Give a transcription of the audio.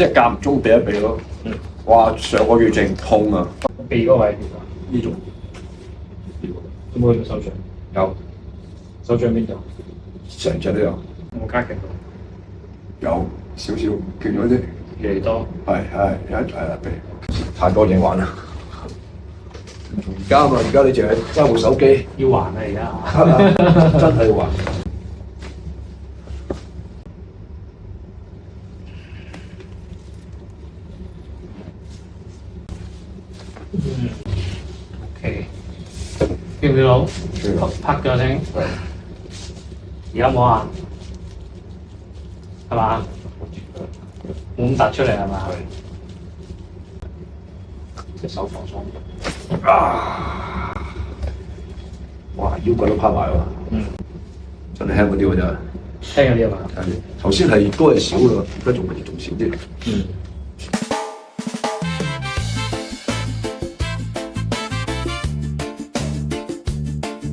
即係間唔中避一避咯。嗯。哇！上個月淨痛啊！鼻嗰位其實呢種有冇去到手掌？有，手掌邊度？成隻都有，有冇加強到？有少少勁咗啲。越嚟越多。係鼻太多嘢玩啦。而家嘛，而家你淨係揸部手機，要還啊而家。真係要還。OK，feel 唔 feel 到？拍咗聲。而家冇啊？係嘛？冇咁突出嚟係嘛？隻手放鬆。啊！哇！腰骨都趴埋喎。嗯。真係輕嗰啲喎真係。輕嗰啲係嘛？係頭先係多係少啦，而家仲少啲。嗯。